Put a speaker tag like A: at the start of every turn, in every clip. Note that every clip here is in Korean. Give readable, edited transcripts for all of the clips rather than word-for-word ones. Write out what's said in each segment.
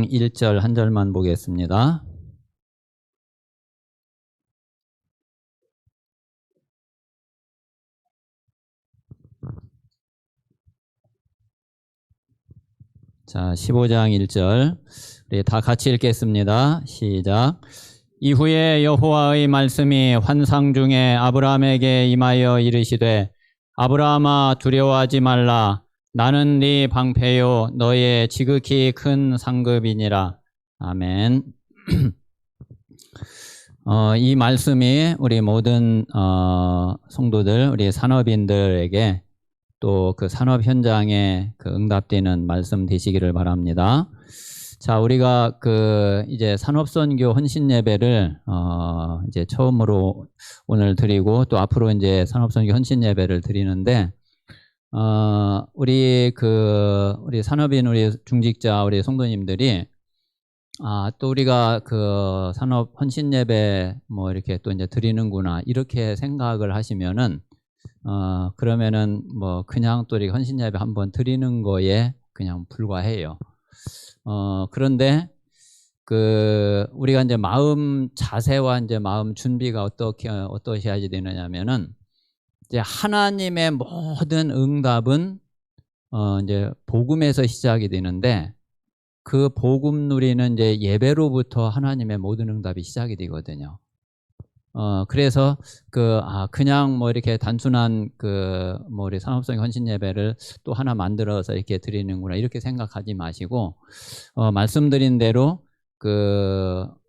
A: 1절 한 절만 보겠습니다. 자, 15장 1절 우리 다 같이 읽겠습니다. 시작. 이후에 여호와의 말씀이 환상 중에 아브라함에게 임하여 이르시되 아브라함아 두려워하지 말라. 나는 네 방패요 너의 지극히 큰 상급이니라. 아멘. 이 말씀이 우리 모든 성도들, 우리 산업인들에게 또 그 산업 현장에 그 응답되는 말씀 되시기를 바랍니다. 자, 우리가 이제 산업선교 헌신 예배를 이제 처음으로 오늘 드리고 또 앞으로 이제 산업선교 헌신 예배를 드리는데 우리 산업인, 우리 중직자, 우리 성도님들이 또 우리가 그 산업 헌신 예배 뭐 이렇게 또 이제 드리는구나 이렇게 생각을 하시면은 그러면은 뭐 그냥 또 우리 헌신 예배 한번 드리는 거에 그냥 불과해요. 그런데 우리가 이제 마음 자세와 이제 마음 준비가 어떠셔야지 되느냐면은 이제 하나님의 모든 응답은 이제 복음에서 시작이 되는데 그 복음 누리는 이제 예배로부터 하나님의 모든 응답이 시작이 되거든요. 그래서 그냥 뭐 이렇게 단순한 뭐 우리 산업성 헌신 예배를 또 하나 만들어서 이렇게 드리는구나 이렇게 생각하지 마시고 말씀드린 대로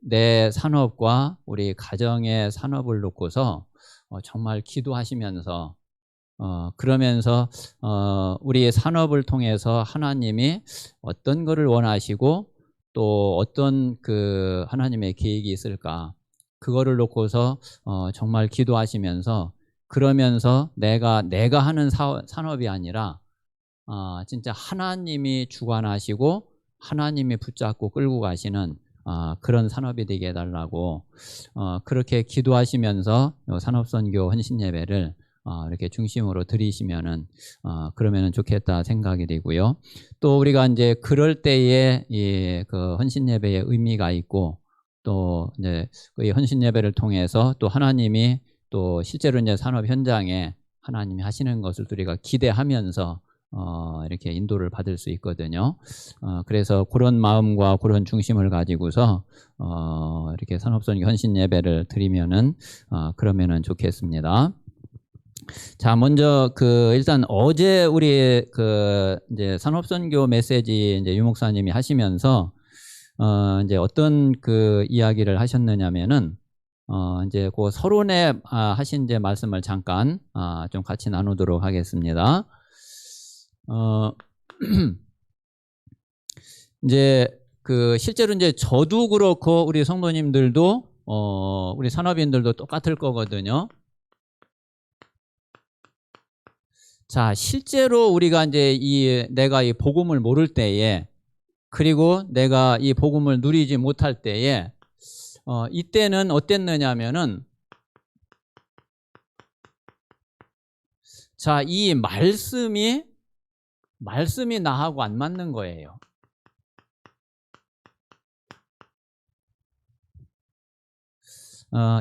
A: 내 산업과 우리 가정의 산업을 놓고서 정말 기도하시면서 그러면서 우리의 산업을 통해서 하나님이 어떤 것을 원하시고 또 어떤 하나님의 계획이 있을까 그거를 놓고서 정말 기도하시면서 그러면서 내가 하는 산업이 아니라 진짜 하나님이 주관하시고 하나님이 붙잡고 끌고 가시는 그런 산업이 되게 해달라고 그렇게 기도하시면서 산업선교 헌신 예배를 이렇게 중심으로 드리시면은 그러면은 좋겠다 생각이 되고요. 또 우리가 이제 그럴 때에 그 헌신 예배의 의미가 있고 또 이제 그 헌신 예배를 통해서 또 하나님이 또 실제로 이제 산업 현장에 하나님이 하시는 것을 우리가 기대하면서 이렇게 인도를 받을 수 있거든요. 그래서 그런 마음과 그런 중심을 가지고서 이렇게 산업선교 헌신 예배를 드리면은 그러면은 좋겠습니다. 자, 먼저 일단 어제 우리 이제 산업선교 메시지 이제 유 목사님이 하시면서 이제 어떤 이야기를 하셨느냐면은 이제 그 서론에 하신 이제 말씀을 잠깐 좀 같이 나누도록 하겠습니다. 이제 실제로 이제 저도 그렇고 우리 성도님들도 우리 산업인들도 똑같을 거거든요. 자, 실제로 우리가 이제 내가 이 복음을 모를 때에 그리고 내가 이 복음을 누리지 못할 때에 이때는 어땠느냐면은 자, 이 말씀이 나하고 안 맞는 거예요.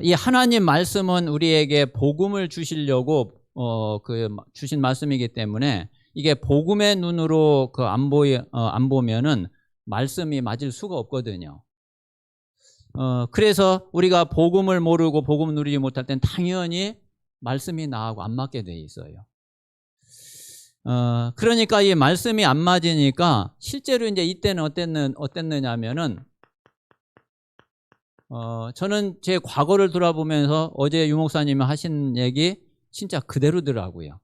A: 이 하나님 말씀은 우리에게 복음을 주시려고 주신 말씀이기 때문에 이게 복음의 눈으로 안 보면은 말씀이 맞을 수가 없거든요. 그래서 우리가 복음을 모르고 복음을 누리지 못할 땐 당연히 말씀이 나하고 안 맞게 돼 있어요. 그러니까 이 말씀이 안 맞으니까 실제로 이제 이때는 어땠느냐면은 저는 제 과거를 돌아보면서 어제 유 목사님이 하신 얘기 진짜 그대로더라고요.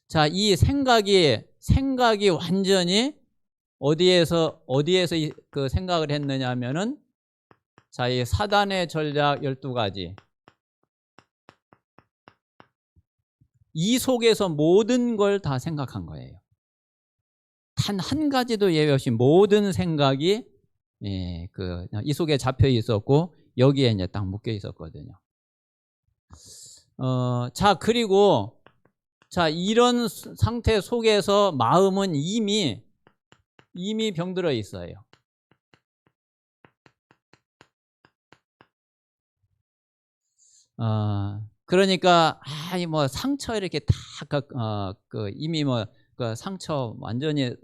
A: 자, 이 생각이 완전히 어디에서 그 생각을 했느냐면은 자, 이 사단의 전략 12가지. 이 속에서 모든 걸 다 생각한 거예요. 단 한 가지도 예외 없이 모든 생각이 이 속에 잡혀 있었고 여기에 이제 딱 묶여 있었거든요. 자, 그리고 자, 이런 상태 속에서 마음은 이미 병들어 있어요. 그러니까 이 뭐 상처 이렇게 다 이미 뭐 그 상처 완전히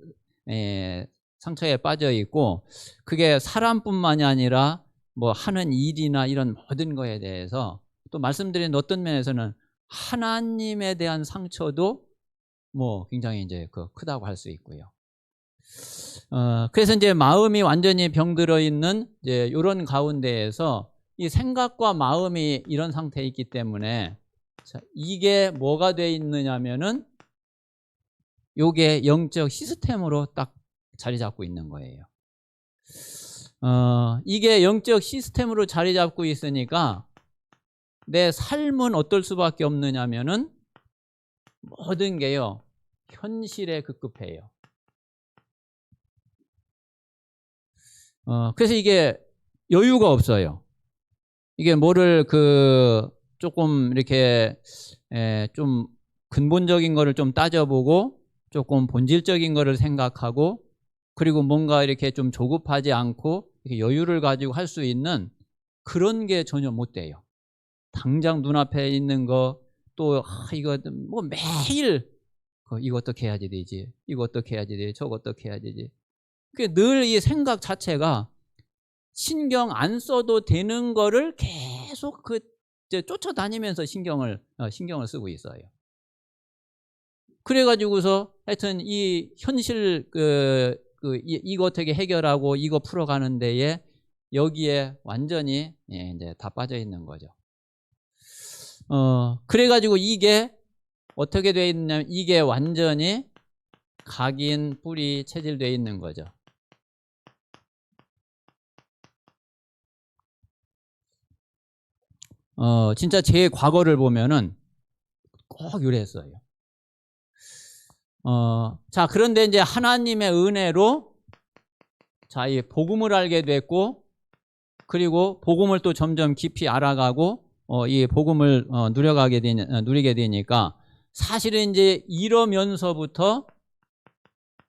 A: 상처에 빠져 있고, 그게 사람뿐만이 아니라 뭐 하는 일이나 이런 모든 거에 대해서, 또 말씀드린 어떤 면에서는 하나님에 대한 상처도 뭐 굉장히 이제 크다고 할 수 있고요. 그래서 이제 마음이 완전히 병들어 있는 이제 이런 가운데에서 이 생각과 마음이 이런 상태에 있기 때문에, 자, 이게 뭐가 돼 있느냐면은 요게 영적 시스템으로 딱 자리 잡고 있는 거예요. 이게 영적 시스템으로 자리 잡고 있으니까 내 삶은 어떨 수밖에 없느냐면은 모든 게요 현실에 급급해요. 그래서 이게 여유가 없어요. 이게 뭐를 조금 이렇게 좀 근본적인 거를 좀 따져보고 조금 본질적인 거를 생각하고, 그리고 뭔가 이렇게 좀 조급하지 않고 이렇게 여유를 가지고 할 수 있는 그런 게 전혀 못 돼요. 당장 눈앞에 있는 거, 또 이거 뭐 매일 이거 어떻게 해야지 되지, 이거 어떻게 해야지 되지, 저거 어떻게 해야지 되지. 늘 이 생각 자체가 신경 안 써도 되는 거를 계속 쫓아다니면서 신경을 쓰고 있어요. 그래가지고서 하여튼 이 현실 이거 어떻게 해결하고 이거 풀어가는 데에 여기에 완전히 이제 다 빠져 있는 거죠. 그래가지고 이게 어떻게 돼 있냐면 이게 완전히 각인 뿌리 체질되어 있는 거죠. 진짜 제 과거를 보면은 꼭 이랬어요. 자, 그런데 이제 하나님의 은혜로 자, 이 복음을 알게 됐고, 그리고 복음을 또 점점 깊이 알아가고, 이 복음을 누리게 되니까, 사실은 이제 이러면서부터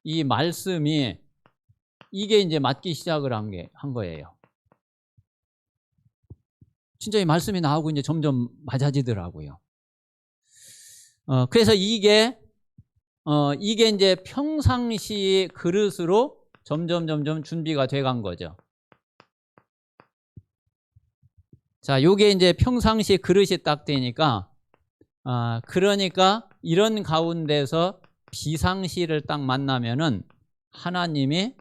A: 이 말씀이 이게 이제 맞기 시작을 한 거예요. 진짜 이 말씀이 나오고 이제 점점 맞아지더라고요. 그래서 이게 이제 평상시 그릇으로 점점 준비가 돼 간 거죠. 자, 요게 이제 평상시 그릇이 딱 되니까, 그러니까 이런 가운데서 비상시를 딱 만나면은 하나님이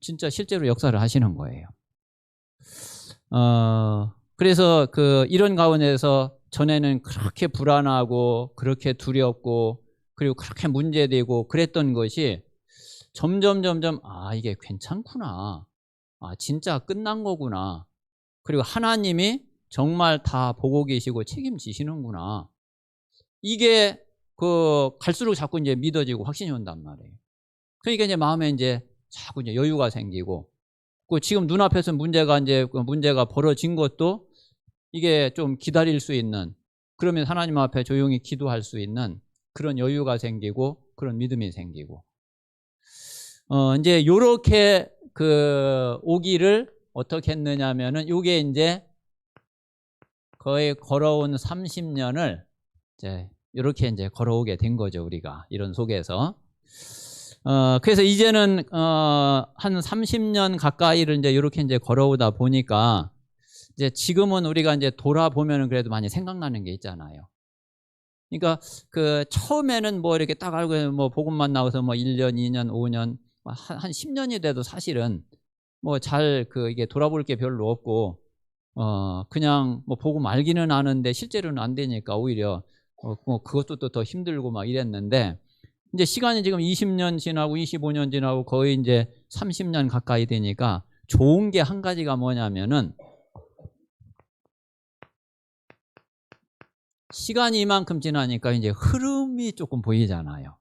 A: 진짜 실제로 역사를 하시는 거예요. 그래서 이런 가운데서 전에는 그렇게 불안하고 그렇게 두렵고 그리고 그렇게 문제되고 그랬던 것이 점점 이게 괜찮구나, 진짜 끝난 거구나, 그리고 하나님이 정말 다 보고 계시고 책임지시는구나, 이게 갈수록 자꾸 이제 믿어지고 확신이 온단 말이에요. 그러니까 이제 마음에 이제 자꾸 이제 여유가 생기고, 지금 눈앞에서 문제가 벌어진 것도 이게 좀 기다릴 수 있는, 그러면 하나님 앞에 조용히 기도할 수 있는 그런 여유가 생기고 그런 믿음이 생기고, 이제 요렇게 오기를 어떻게 했느냐면은 요게 이제 거의 걸어온 30년을 이제 요렇게 이제 걸어오게 된 거죠, 우리가 이런 속에서. 그래서 이제는 한 30년 가까이를 이제 이렇게 이제 걸어오다 보니까 이제 지금은 우리가 이제 돌아보면은 그래도 많이 생각나는 게 있잖아요. 그러니까 처음에는 뭐 이렇게 딱 알고 뭐 복음만 나와서 뭐 1년, 2년, 5년, 한 10년이 돼도 사실은 뭐 이게 돌아볼 게 별로 없고, 그냥 뭐 복음 알기는 아는데 실제로는 안 되니까 오히려 뭐 그것도 또 더 힘들고 막 이랬는데, 이제 시간이 지금 20년 지나고 25년 지나고 거의 이제 30년 가까이 되니까 좋은 게 한 가지가 뭐냐면은 시간이 이만큼 지나니까 이제 흐름이 조금 보이잖아요.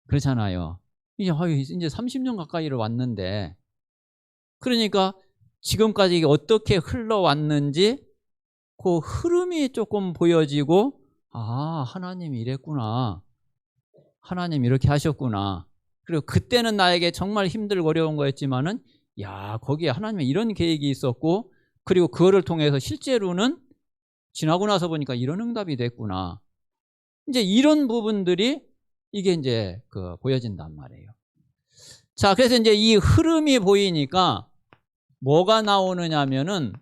A: 그렇잖아요. 이제 30년 가까이를 왔는데, 그러니까 지금까지 이게 어떻게 흘러왔는지 그 흐름이 조금 보여지고, 하나님이 이랬구나, 하나님 이렇게 하셨구나, 그리고 그때는 나에게 정말 힘들고 어려운 거였지만은 야, 거기에 하나님의 이런 계획이 있었고, 그리고 그거를 통해서 실제로는 지나고 나서 보니까 이런 응답이 됐구나. 이제 이런 부분들이 이게 이제 보여진단 말이에요. 자, 그래서 이제 이 흐름이 보이니까 뭐가 나오느냐면은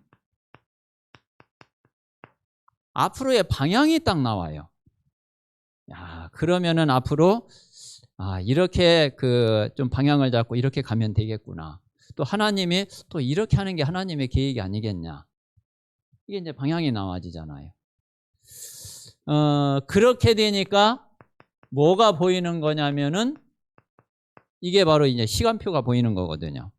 A: 앞으로의 방향이 딱 나와요. 야, 그러면은 앞으로 이렇게 좀 방향을 잡고 이렇게 가면 되겠구나. 또 하나님이 또 이렇게 하는 게 하나님의 계획이 아니겠냐. 이게 이제 방향이 나와지잖아요. 그렇게 되니까 뭐가 보이는 거냐면은 이게 바로 이제 시간표가 보이는 거거든요.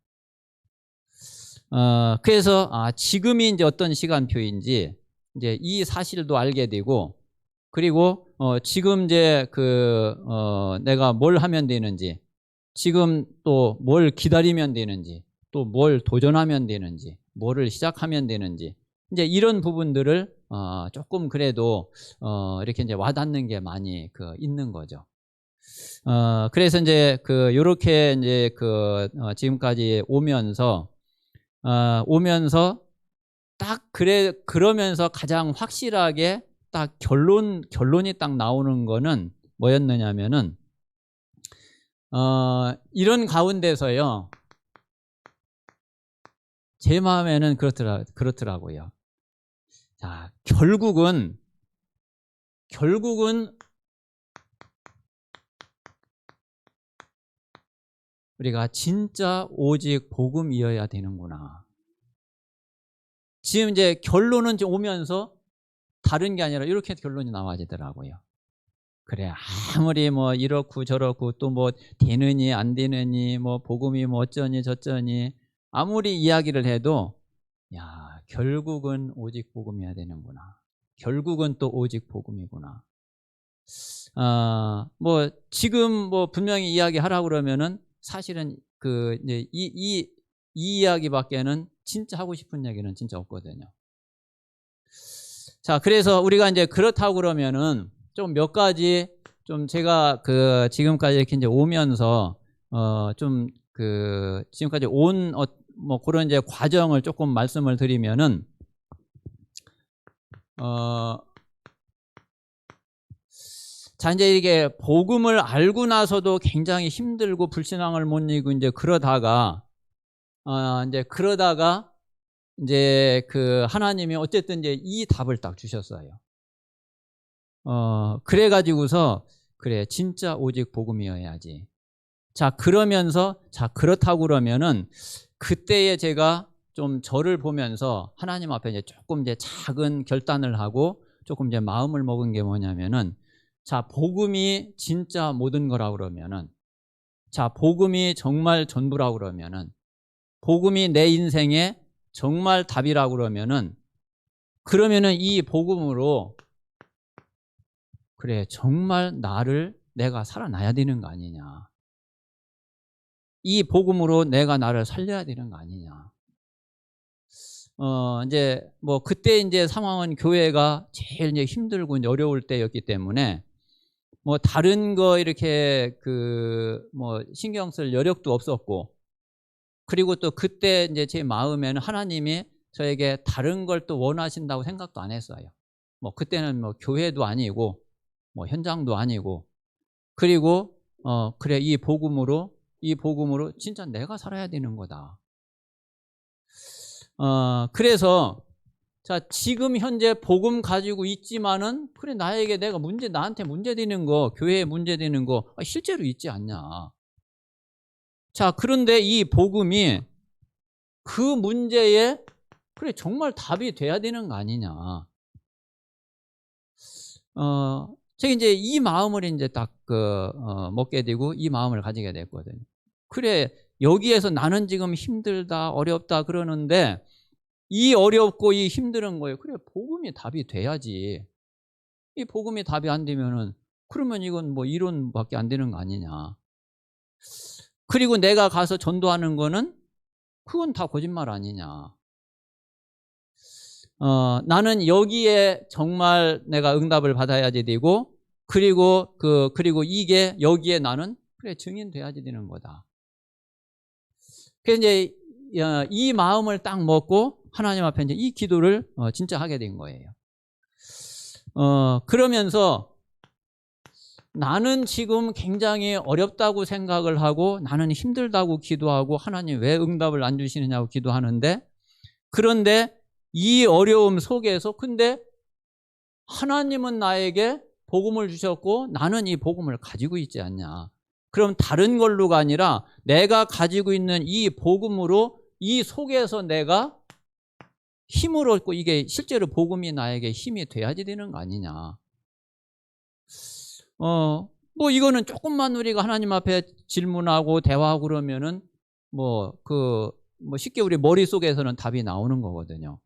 A: 그래서 지금이 이제 어떤 시간표인지 이제 이 사실도 알게 되고, 그리고 지금 이제 내가 뭘 하면 되는지, 지금 또 뭘 기다리면 되는지, 또 뭘 도전하면 되는지, 뭐를 시작하면 되는지, 이제 이런 부분들을 조금 그래도 이렇게 이제 와닿는 게 많이 있는 거죠. 그래서 이제 요렇게 이제 지금까지 오면서 딱 그러면서 가장 확실하게 딱 결론이 딱 나오는 거는 뭐였느냐면은 이런 가운데서요, 제 마음에는 그렇더라고요. 자, 결국은 우리가 진짜 오직 복음이어야 되는구나. 지금 이제 결론은 오면서 다른 게 아니라 이렇게 결론이 나와지더라고요. 그래, 아무리 뭐 이렇고 저렇고 또 뭐 되느니 안 되느니 뭐 복음이 뭐 어쩌니 저쩌니 아무리 이야기를 해도, 야, 결국은 오직 복음이어야 되는구나. 결국은 또 오직 복음이구나. 뭐 지금 뭐 분명히 이야기하라고 그러면은 사실은 이제 이 이야기밖에는 진짜 하고 싶은 얘기는 진짜 없거든요. 자, 그래서 우리가 이제 그렇다고 그러면은 좀 몇 가지 좀 제가 지금까지 이렇게 이제 오면서 좀 지금까지 온 뭐 그런 이제 과정을 조금 말씀을 드리면은 자, 이제 이게 복음을 알고 나서도 굉장히 힘들고 불신앙을 못 이기고 이제 그러다가 이제 하나님이 어쨌든 이제 이 답을 딱 주셨어요. 그래가지고서 그래, 진짜 오직 복음이어야지. 자, 그러면서 그렇다고 그러면은 그때에 제가 좀 저를 보면서 하나님 앞에 이제 조금 이제 작은 결단을 하고 조금 이제 마음을 먹은 게 뭐냐면은, 자, 복음이 진짜 모든 거라 그러면은, 자, 복음이 정말 전부라 그러면은, 복음이 내 인생에 정말 답이라 그러면은 이 복음으로 그래, 정말 내가 살아나야 되는 거 아니냐. 이 복음으로 내가 나를 살려야 되는 거 아니냐. 이제 뭐 그때 이제 상황은 교회가 제일 이제 힘들고 이제 어려울 때였기 때문에 뭐 다른 거 이렇게 뭐 신경 쓸 여력도 없었고, 그리고 또 그때 이제 제 마음에는 하나님이 저에게 다른 걸 또 원하신다고 생각도 안 했어요. 뭐 그때는 뭐 교회도 아니고 뭐 현장도 아니고, 그리고 그래, 이 복음으로 진짜 내가 살아야 되는 거다. 그래서 자, 지금 현재 복음 가지고 있지만은 그래, 나한테 문제되는 거, 교회에 문제되는 거 실제로 있지 않냐. 자, 그런데 이 복음이 그 문제에 그래, 정말 답이 돼야 되는 거 아니냐. 제가 이제 이 마음을 이제 딱 먹게 되고 이 마음을 가지게 됐거든요. 그래, 여기에서 나는 지금 힘들다, 어렵다 그러는데 이 어렵고 이 힘든 거예요. 그래, 복음이 답이 돼야지. 이 복음이 답이 안 되면은 그러면 이건 뭐 이론밖에 안 되는 거 아니냐. 그리고 내가 가서 전도하는 거는 그건 다 거짓말 아니냐. 나는 여기에 정말 내가 응답을 받아야지 되고, 그리고 여기에 나는 그래, 증인돼야지 되는 거다. 그래서 이제 이 마음을 딱 먹고 하나님 앞에 이제 이 기도를 진짜 하게 된 거예요. 그러면서 나는 지금 굉장히 어렵다고 생각을 하고 나는 힘들다고 기도하고 하나님 왜 응답을 안 주시느냐고 기도하는데, 그런데 이 어려움 속에서 근데 하나님은 나에게 복음을 주셨고 나는 이 복음을 가지고 있지 않냐. 그럼 다른 걸로가 아니라 내가 가지고 있는 이 복음으로 이 속에서 내가 힘을 얻고 이게 실제로 복음이 나에게 힘이 돼야지 되는 거 아니냐. 뭐 이거는 조금만 우리가 하나님 앞에 질문하고 대화하고 그러면은 뭐 쉽게 우리 머릿속에서는 답이 나오는 거거든요.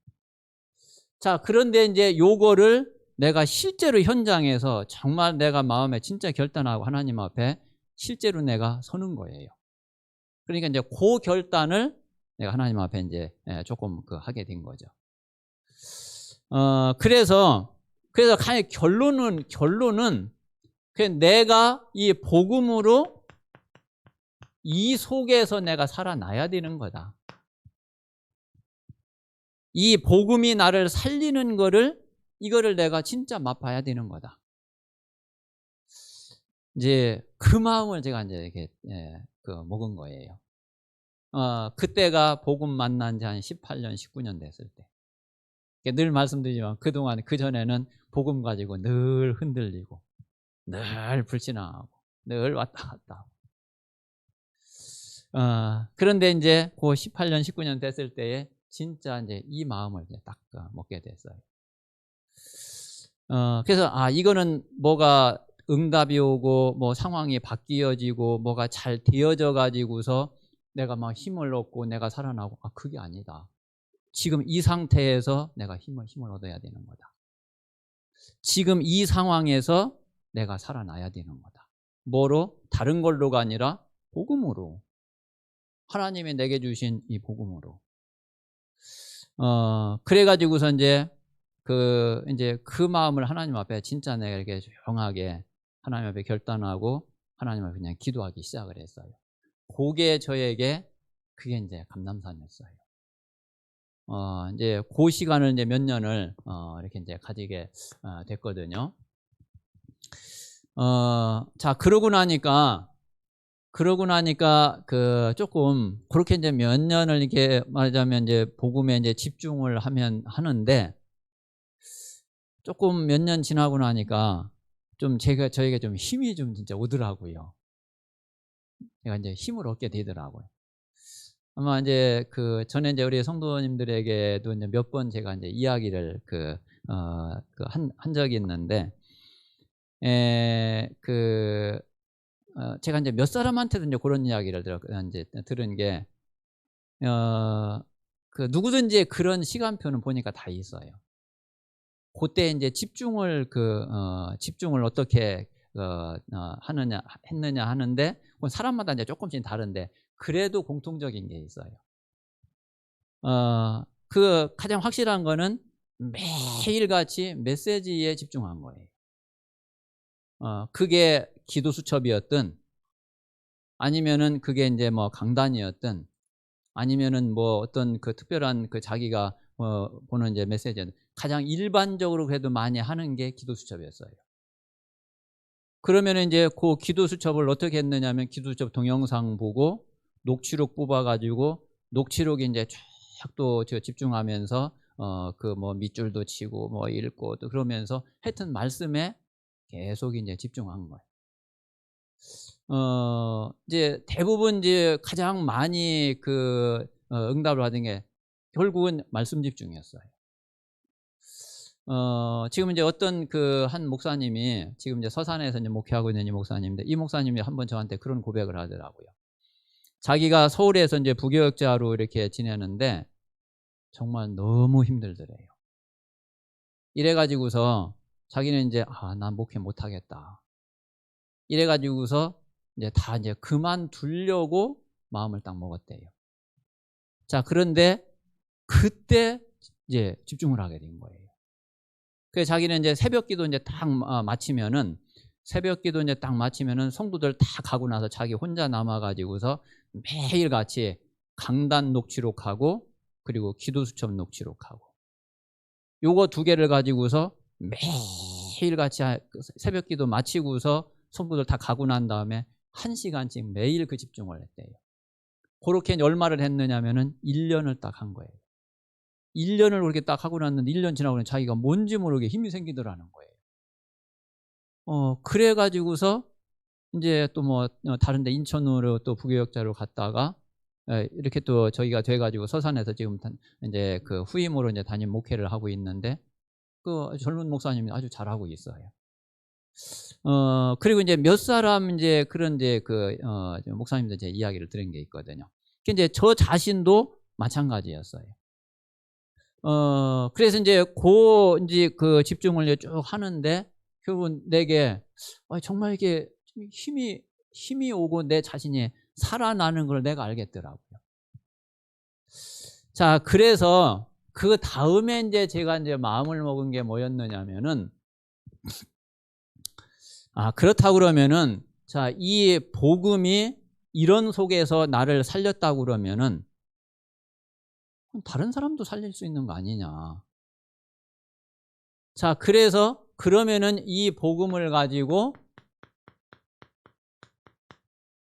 A: 자, 그런데 이제 요거를 내가 실제로 현장에서 정말 내가 마음에 진짜 결단하고 하나님 앞에 실제로 내가 서는 거예요. 그러니까 이제 그 결단을 내가 하나님 앞에 이제 조금 하게 된 거죠. 그래서 결론은 내가 이 복음으로 이 속에서 내가 살아나야 되는 거다. 이 복음이 나를 살리는 이거를 내가 진짜 맛봐야 되는 거다. 이제 그 마음을 제가 이제 이렇게 먹은 거예요. 그때가 복음 만난 지 한 18년, 19년 됐을 때. 늘 말씀드리지만 그동안 그전에는 복음 가지고 늘 흔들리고 늘 불신앙하고 늘 왔다 갔다 하고. 그런데 이제 그 18년, 19년 됐을 때에 진짜 이제 이 마음을 이제 딱 먹게 됐어요. 그래서 이거는 뭐가 응답이 오고 뭐 상황이 바뀌어지고 뭐가 잘 되어져 가지고서 내가 막 힘을 얻고 내가 살아나고 그게 아니다. 지금 이 상태에서 내가 힘을 얻어야 되는 거다. 지금 이 상황에서 내가 살아나야 되는 거다. 뭐로? 다른 걸로가 아니라 복음으로. 하나님이 내게 주신 이 복음으로. 그래가지고서 이제 그 마음을 하나님 앞에 진짜 내가 이렇게 조용하게 하나님 앞에 결단하고 하나님 앞에 그냥 기도하기 시작을 했어요. 그게 저에게 그게 이제 감람산이었어요. 이제 그 시간을 이제 몇 년을 이렇게 이제 가지게 됐거든요. 자, 그러고 나니까 조금 그렇게 이제 몇 년을 이렇게 말하자면 이제 복음에 이제 집중을 하는데 조금 몇 년 지나고 나니까 좀 저에게 좀 힘이 좀 진짜 오더라고요. 제가 이제 힘을 얻게 되더라고요. 아마 이제 전에 이제 우리 성도님들에게도 이제 몇 번 제가 이제 이야기를 한 적이 있는데, 제가 이제 몇 사람한테도 이제 그런 이야기를 들은 게, 누구든지 그런 시간표는 보니까 다 있어요. 그때 이제 집중을 어떻게 했느냐 하는데, 사람마다 이제 조금씩 다른데, 그래도 공통적인 게 있어요. 가장 확실한 거는 매일같이 메시지에 집중한 거예요. 그게 기도 수첩이었든, 아니면은 그게 이제 뭐 강단이었든, 아니면은 뭐 어떤 특별한 자기가 보는 이제 메시지였든, 가장 일반적으로 그래도 많이 하는 게 기도 수첩이었어요. 그러면 이제 그 기도 수첩을 어떻게 했느냐면, 기도 수첩 동영상 보고 녹취록 뽑아가지고 녹취록에 이제 쫙 또 집중하면서 뭐 밑줄도 치고 뭐 읽고 또 그러면서 하여튼 말씀에 계속 이제 집중한 거예요. 이제 대부분 이제 가장 많이 응답을 받은 게 결국은 말씀 집중이었어요. 지금 이제 어떤 한 목사님이 지금 이제 서산에서 이제 목회하고 있는 이 목사님인데, 이 목사님이 한번 저한테 그런 고백을 하더라고요. 자기가 서울에서 이제 부교역자로 이렇게 지내는데 정말 너무 힘들더래요. 이래가지고서 자기는 이제 난 목회 못하겠다. 이래가지고서 이제 다 이제 그만두려고 마음을 딱 먹었대요. 자, 그런데 그때 이제 집중을 하게 된 거예요. 그래서 자기는 이제 새벽기도 이제 딱 마치면은 성도들 다 가고 나서 자기 혼자 남아가지고서 매일 같이 강단 녹취록하고 그리고 기도수첩 녹취록하고 요거 두 개를 가지고서 매일같이 새벽 기도 마치고서 성도들 다 가고 난 다음에 1시간씩 매일 그 집중을 했대요. 그렇게 얼마를 했느냐면은 1년을 딱 한 거예요. 1년을 그렇게 딱 하고 났는데 1년 지나고 자기가 뭔지 모르게 힘이 생기더라는 거예요. 그래가지고서 이제 또 뭐 다른데 인천으로 또 부교역자로 갔다가 이렇게 또 저희가 돼가지고 서산에서 지금 이제 그 후임으로 이제 담임 목회를 하고 있는데 그 젊은 목사님이 아주 잘하고 있어요. 그리고 이제 몇 사람 이제 그런 이제 그 목사님들 제 이야기를 들은 게 있거든요. 이제 저 자신도 마찬가지였어요. 그래서 이제 그 집중을 이제 쭉 하는데 결국은 내게 정말 이게 힘이 오고 내 자신이 살아나는 걸 내가 알겠더라고요. 자, 그래서 그 다음에 이제 제가 이제 마음을 먹은 게 뭐였느냐면은 그렇다고 그러면은 자, 이 복음이 이런 속에서 나를 살렸다고 그러면은 다른 사람도 살릴 수 있는 거 아니냐. 자, 그래서 그러면은 이 복음을 가지고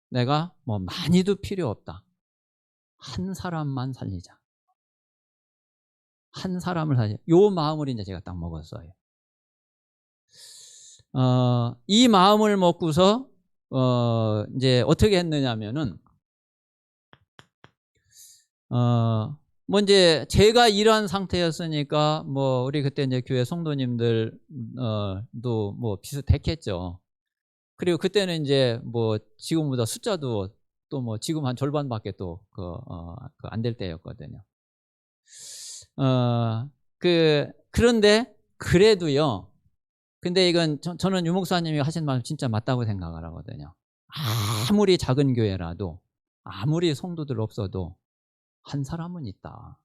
A: 내가 뭐 많이도 필요 없다. 한 사람만 살리자. 한 사람을 살리자. 요 마음을 이제 제가 딱 먹었어요. 이 마음을 먹고서 이제 어떻게 했느냐면은 뭐 이제 제가 이러한 상태였으니까 뭐 우리 그때 이제 교회 성도님들 도 뭐 비슷했겠죠. 그리고 그때는 이제 뭐 지금보다 숫자도 또 뭐 지금 한 절반밖에 또 안 될 때였거든요. 그런데 그래도요. 근데 이건 저는 유 목사님이 하신 말 진짜 맞다고 생각을 하거든요. 아무리 작은 교회라도 아무리 성도들 없어도 한 사람은 있다.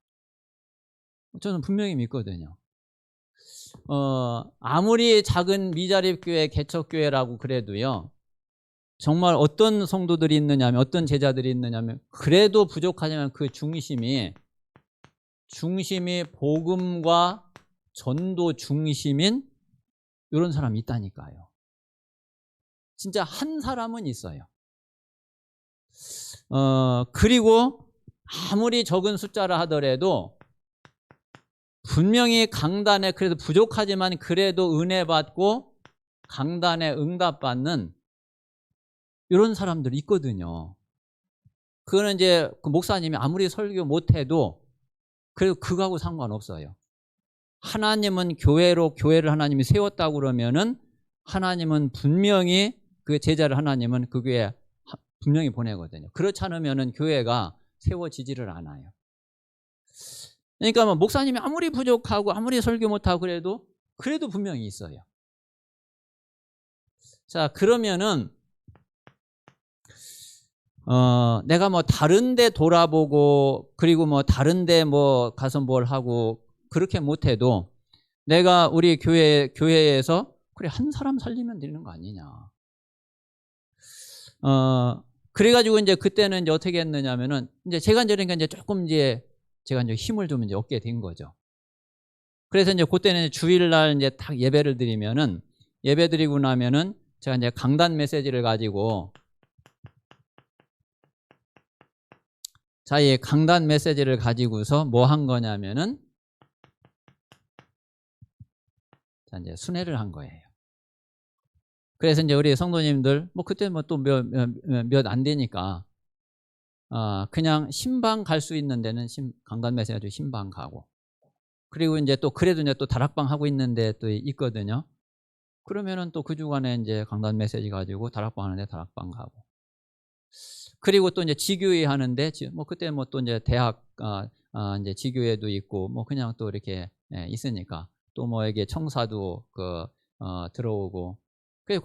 A: 저는 분명히 믿거든요. 아무리 작은 미자립 교회, 개척 교회라고 그래도요. 정말 어떤 성도들이 있느냐면 어떤 제자들이 있느냐면 그래도 부족하지만 그 중심이 복음과 전도 중심인 이런 사람이 있다니까요. 진짜 한 사람은 있어요. 그리고 아무리 적은 숫자라 하더라도 분명히 강단에 그래도 부족하지만 그래도 은혜 받고 강단에 응답받는 이런 사람들이 있거든요. 그거는 이제 그 목사님이 아무리 설교 못해도 그래도 그거하고 상관없어요. 하나님은 교회를 하나님이 세웠다고 그러면은 하나님은 분명히 그 제자를 하나님은 그 교회에 분명히 보내거든요. 그렇지 않으면은 교회가 세워지지를 않아요. 그러니까 뭐 목사님이 아무리 부족하고 아무리 설교 못하고 그래도 분명히 있어요. 자, 그러면은 내가 뭐 다른 데 돌아보고 그리고 뭐 다른 데 뭐 가서 뭘 하고 그렇게 못해도 내가 우리 교회에서 그래 한 사람 살리면 되는 거 아니냐. 그래가지고 이제 그때는 이제 어떻게 했느냐면은 이제 제가 이제 조금 제가 이제 힘을 좀 이제 얻게 된 거죠. 그래서 이제 그때는 주일날 이제 딱 예배를 드리면은 예배 드리고 나면은 제가 이제 강단 메시지를 가지고 자, 이 강단 메시지를 가지고서 뭐 한 거냐면은 자, 이제 순회를 한 거예요. 그래서 이제 우리 성도님들 뭐 그때 뭐 또 몇 안 되니까 그냥 신방 갈 수 있는 데는 강단 메시지 가지고 신방 가고 그리고 이제 또 그래도 이제 또 다락방 하고 있는데 또 있거든요. 그러면은 또 그 주간에 이제 강단 메시지 가지고 다락방 하는데 다락방 가고 그리고 또 이제 지교회 하는데 뭐 그때 뭐 또 이제 대학 이제 지교회도 있고 뭐 그냥 또 이렇게 있으니까 또 뭐 이게 청사도 들어오고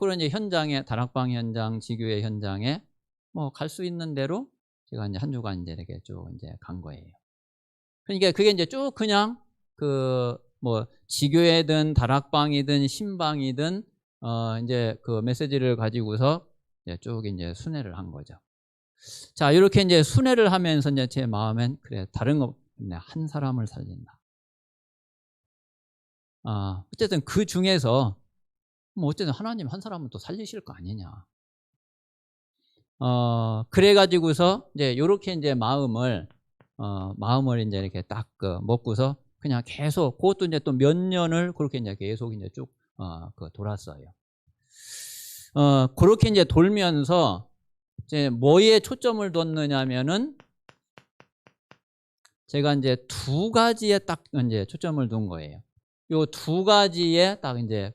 A: 그런 이제 현장에 다락방 현장, 지교회 현장에 뭐 갈 수 있는 대로 제가 이제 한 주간 이제 이렇게 쭉 이제 간 거예요. 그러니까 그게 이제 쭉 그냥 뭐 지교회든 다락방이든 신방이든 이제 그 메시지를 가지고서 이제 쭉 이제 순회를 한 거죠. 자, 이렇게 이제 순회를 하면서 이제 제 마음엔 그래, 다른 거 없네. 한 사람을 살린다. 어쨌든 그 중에서 뭐 어쨌든 하나님 한 사람은 또 살리실 거 아니냐. 그래가지고서 이제 요렇게 이제 마음을 이제 이렇게 딱 먹고서 그냥 계속 그것도 이제 또 몇 년을 그렇게 이제 계속 이제 쭉 돌았어요. 그렇게 이제 돌면서 이제 뭐에 초점을 뒀느냐면은 제가 이제 두 가지에 딱 이제 초점을 둔 거예요. 요 두 가지에 딱 이제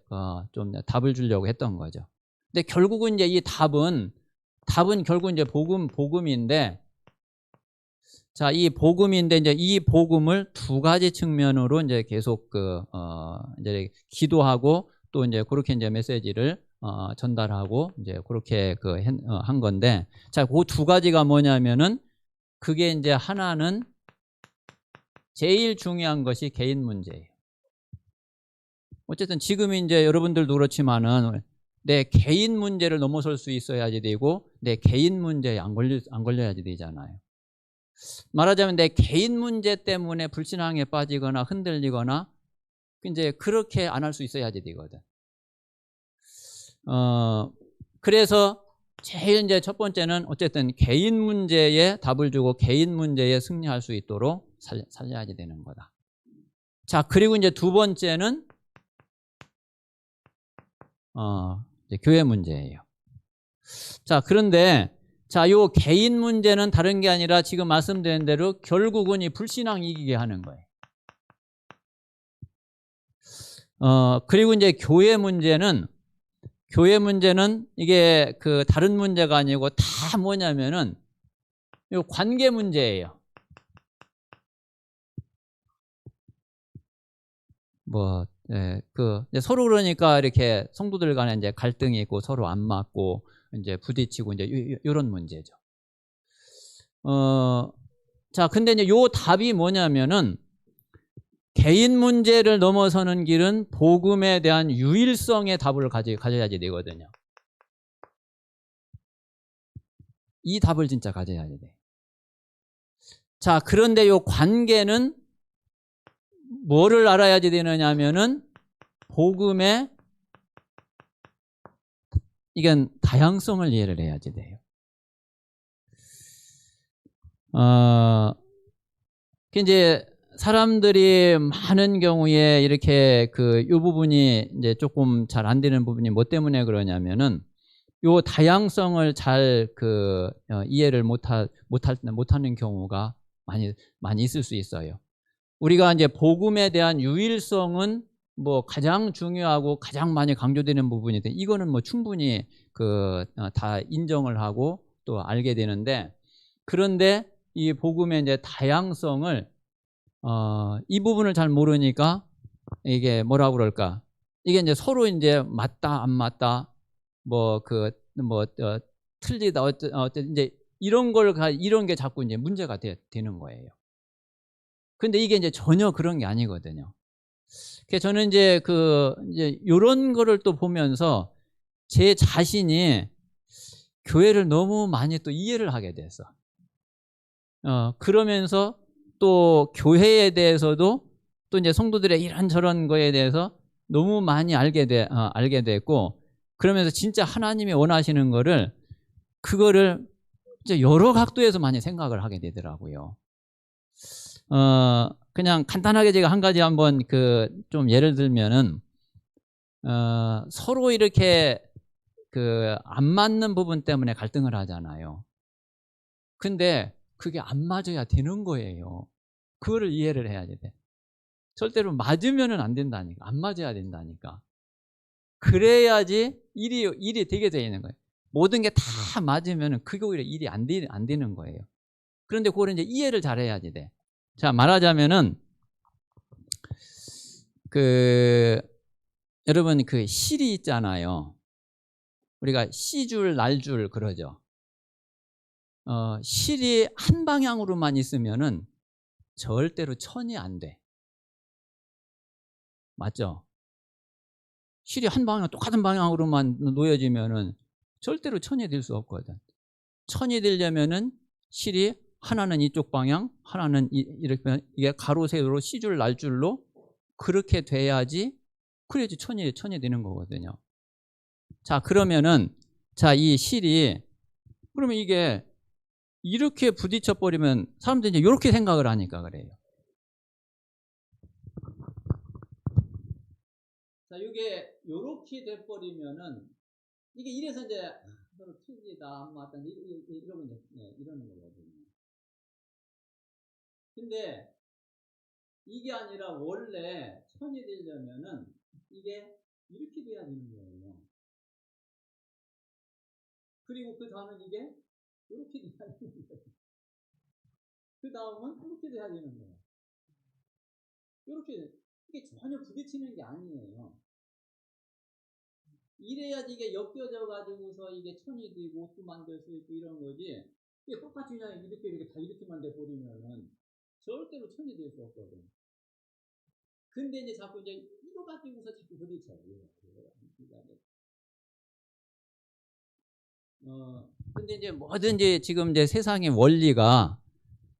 A: 좀 답을 주려고 했던 거죠. 근데 결국은 이제 이 답은 결국 이제 복음인데, 자, 이 복음인데 이제 이 복음을 두 가지 측면으로 이제 계속 이제 기도하고 또 이제 그렇게 이제 메시지를 전달하고 이제 그렇게 한 건데, 자, 그 두 가지가 뭐냐면은 그게 이제 하나는 제일 중요한 것이 개인 문제예요. 어쨌든 지금 이제 여러분들도 그렇지만은 내 개인 문제를 넘어설 수 있어야지 되고 내 개인 문제에 안 걸려야지 되잖아요. 말하자면 내 개인 문제 때문에 불신앙에 빠지거나 흔들리거나 이제 그렇게 안 할 수 있어야지 되거든. 그래서 제일 이제 첫 번째는 어쨌든 개인 문제에 답을 주고 개인 문제에 승리할 수 있도록 살려야지 되는 거다. 자, 그리고 이제 두 번째는 이제 교회 문제예요. 자, 그런데 자, 요 개인 문제는 다른 게 아니라 지금 말씀드린 대로 결국은 이 불신앙 이기게 하는 거예요. 그리고 이제 교회 문제는 이게 다른 문제가 아니고 다 뭐냐면은 요 관계 문제예요. 이제 서로 그러니까 이렇게 성도들 간에 이제 갈등이 있고 서로 안 맞고 이제 부딪히고 이제 요런 문제죠. 자, 근데 이제 요 답이 뭐냐면은 개인 문제를 넘어서는 길은 복음에 대한 유일성의 답을 가져야지 되거든요. 이 답을 진짜 가져야지 돼. 자, 그런데 요 관계는 뭐를 알아야지 되느냐면은 복음의 이건 다양성을 이해를 해야지 돼요. 이제 사람들이 많은 경우에 이렇게 요 부분이 이제 조금 잘 안 되는 부분이 뭐 때문에 그러냐면은 요 다양성을 잘 이해를 못하는 경우가 많이 있을 수 있어요. 우리가 이제 복음에 대한 유일성은 뭐 가장 중요하고 가장 많이 강조되는 부분인데 이거는 뭐 충분히 다 인정을 하고 또 알게 되는데, 그런데 이 복음의 이제 다양성을 이 부분을 잘 모르니까 이게 뭐라고 그럴까? 이게 이제 서로 이제 맞다 안 맞다 틀리다 이제 이런 게 자꾸 이제 문제가 되는 거예요. 근데 이게 이제 전혀 그런 게 아니거든요. 그래서 저는 이제 이제 요런 거를 또 보면서 제 자신이 교회를 너무 많이 또 이해를 하게 됐어. 그러면서 또 교회에 대해서도 또 이제 성도들의 이런저런 거에 대해서 너무 많이 알게 됐고, 그러면서 진짜 하나님이 원하시는 거를 그거를 이제 여러 각도에서 많이 생각을 하게 되더라고요. 그냥 간단하게 제가 한 가지 한번 좀 예를 들면은 서로 이렇게 안 맞는 부분 때문에 갈등을 하잖아요. 근데 그게 안 맞아야 되는 거예요. 그거를 이해를 해야지 돼. 절대로 맞으면은 안 된다니까. 안 맞아야 된다니까. 그래야지 일이 되게 되는 거예요. 모든 게 다 맞으면은 그게 오히려 일이 안 되는 거예요. 그런데 그걸 이제 이해를 잘 해야지 돼. 자, 말하자면은 여러분 실이 있잖아요. 우리가 시줄 날줄 그러죠. 실이 한 방향으로만 있으면은 절대로 천이 안 돼. 맞죠? 실이 한 방향 똑같은 방향으로만 놓여지면은 절대로 천이 될 수 없거든. 천이 되려면은 실이 하나는 이쪽 방향, 하나는 이렇게, 이게 가로 세로로 C줄 날줄로 그렇게 돼야지, 그래야지 천이 되는 거거든요. 자, 그러면은, 자, 이 실이, 그러면 이게 이렇게 부딪혀 버리면 사람들이 이제 이렇게 생각을 하니까 그래요. 자, 이게 이렇게 돼 버리면은 이게 이래서 이제 서로 틀리다, 안 맞다, 이러고 이제 이러는 거거든요. 근데 이게 아니라 원래 천이 되려면은 이게 이렇게 돼야 되는 거예요. 그리고 그 다음은 이게 이렇게 돼야 되는 거예요. 그 다음은 이렇게 돼야 되는 거예요. 이렇게, 이게 전혀 부딪히는 게 아니에요. 이래야지 이게 엮여져 가지고서 이게 천이 되고 옷도 만들 수 있고 이런 거지. 이게 똑같이 그냥 이렇게 다 이렇게만 돼 버리면은 절대로 천이 될 수 없거든. 근데 이제 자꾸 이제 이거 가지고서 자꾸 부딪혀요. 근데 이제 뭐든지 지금 이제 세상의